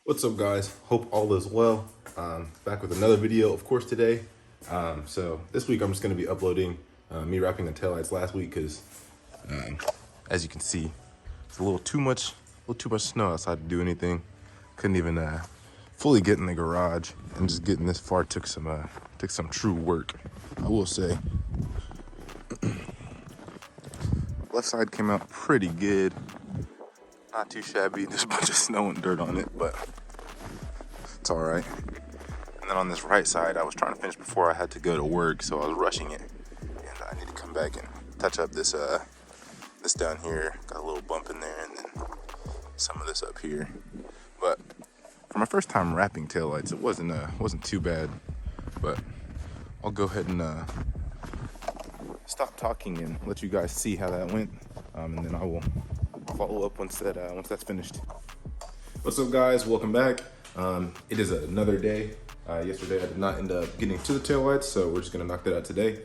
What's up, guys? Hope all is well. Back with another video, of course, today. So this week I'm just going to be uploading me wrapping the taillights last week because, as you can see, it's a little too much snow outside to do anything. Couldn't even fully get in the garage, and just getting this far took some true work, I will say. Left side came out pretty good. Not too shabby, there's a bunch of snow and dirt on it, but it's all right. And then on this right side, I was trying to finish before I had to go to work, so I was rushing it. And I need to come back and touch up this down here. Got a little bump in there, and then some of this up here. But for my first time wrapping taillights, it wasn't too bad. But I'll go ahead and stop talking and let you guys see how that went, and then I will follow up once that's finished. What's up, guys? Welcome back. It is another day. Yesterday I did not end up getting to the taillights, so we're just gonna knock that out today.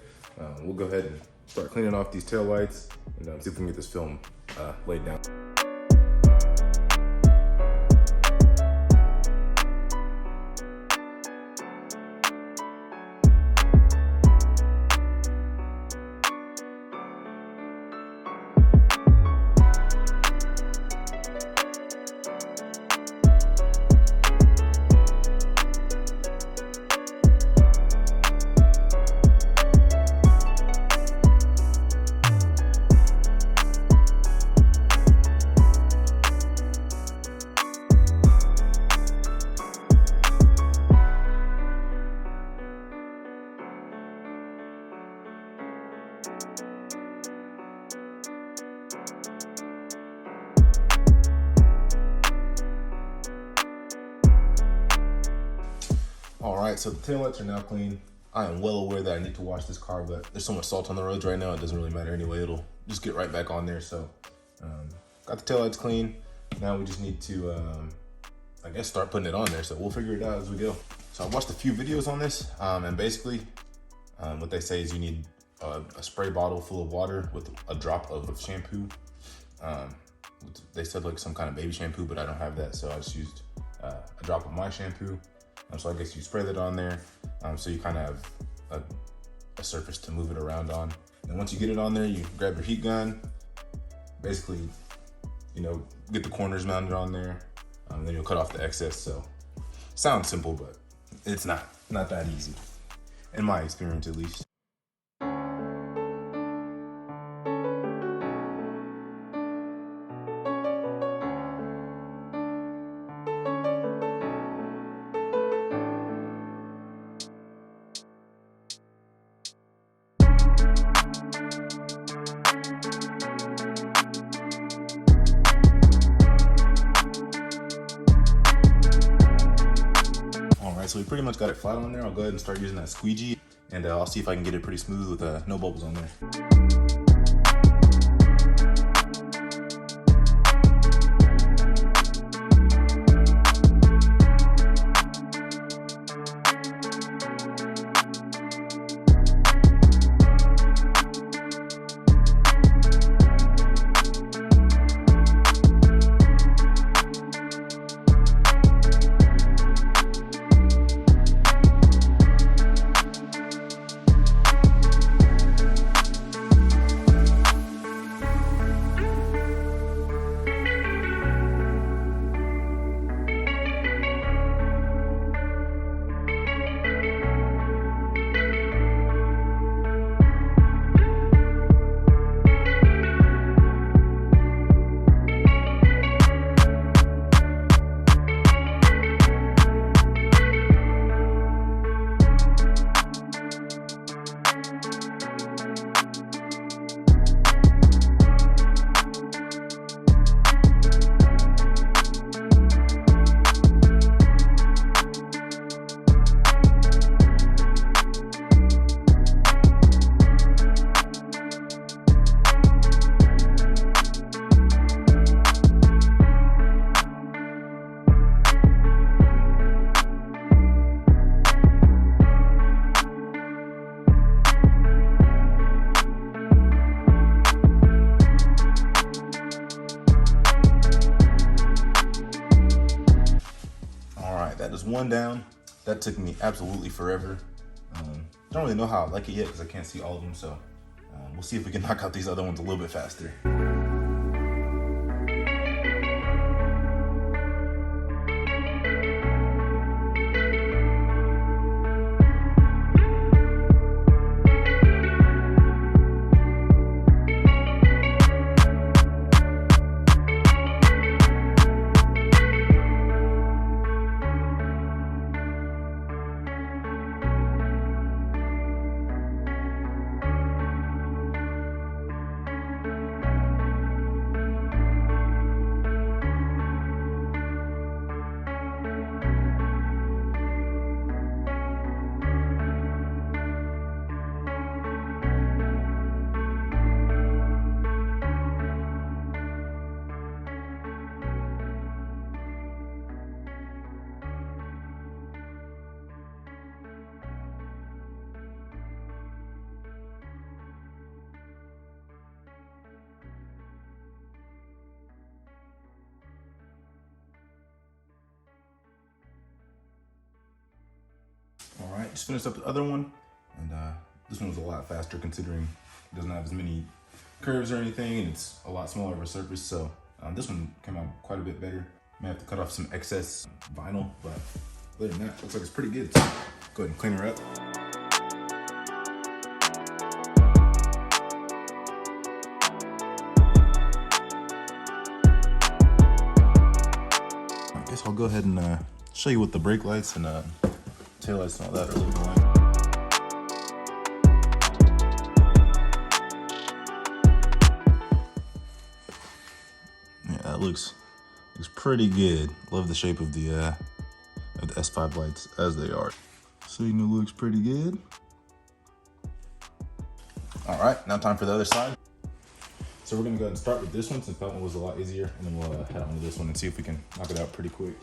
We'll go ahead and start cleaning off these taillights and see if we can get this film laid down. All right, so the taillights are now clean. I am well aware that I need to wash this car, but there's so much salt on the roads right now, it doesn't really matter anyway. It'll just get right back on there. So got the taillights clean. Now we just need to, I guess, start putting it on there. So we'll figure it out as we go. So I watched a few videos on this, and basically what they say is you need a spray bottle full of water with a drop of shampoo. They said like some kind of baby shampoo, but I don't have that, so I just used a drop of my shampoo. So I guess you spray that on there, so you kind of have a surface to move it around on. And once you get it on there, you grab your heat gun, basically, get the corners mounted on there, then you'll cut off the excess. So sounds simple, but it's not that easy, in my experience at least. So we pretty much got it flat on there. I'll go ahead and start using that squeegee, and I'll see if I can get it pretty smooth with no bubbles on there. this one down. That took me absolutely forever. Don't really know how I like it yet because I can't see all of them, so we'll see if we can knock out these other ones a little bit faster. All right, just finished up the other one, and this one was a lot faster considering it doesn't have as many curves or anything, and it's a lot smaller of a surface, so this one came out quite a bit better. May have to cut off some excess vinyl, but other than that, looks like it's pretty good. So go ahead and clean her up. I guess I'll go ahead and show you what the brake lights and taillights and all that are looking like. Yeah, that looks pretty good. Love the shape of the S5 lights as they are. Signal looks pretty good. All right, now time for the other side. So we're gonna go ahead and start with this one since that one was a lot easier, and then we'll head on to this one and see if we can knock it out pretty quick.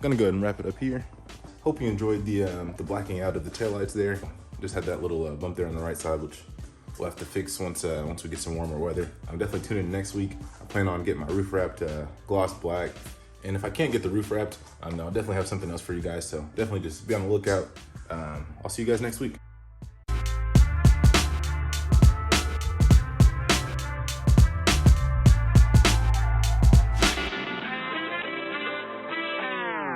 gonna go ahead and wrap it up here. Hope you enjoyed the blacking out of the taillights there. Just had that little bump there on the right side, which we'll have to fix once we get some warmer weather. I'm definitely tuning in next week. I plan on getting my roof wrapped gloss black. And if I can't get the roof wrapped, I'll definitely have something else for you guys. So definitely just be on the lookout. I'll see you guys next week.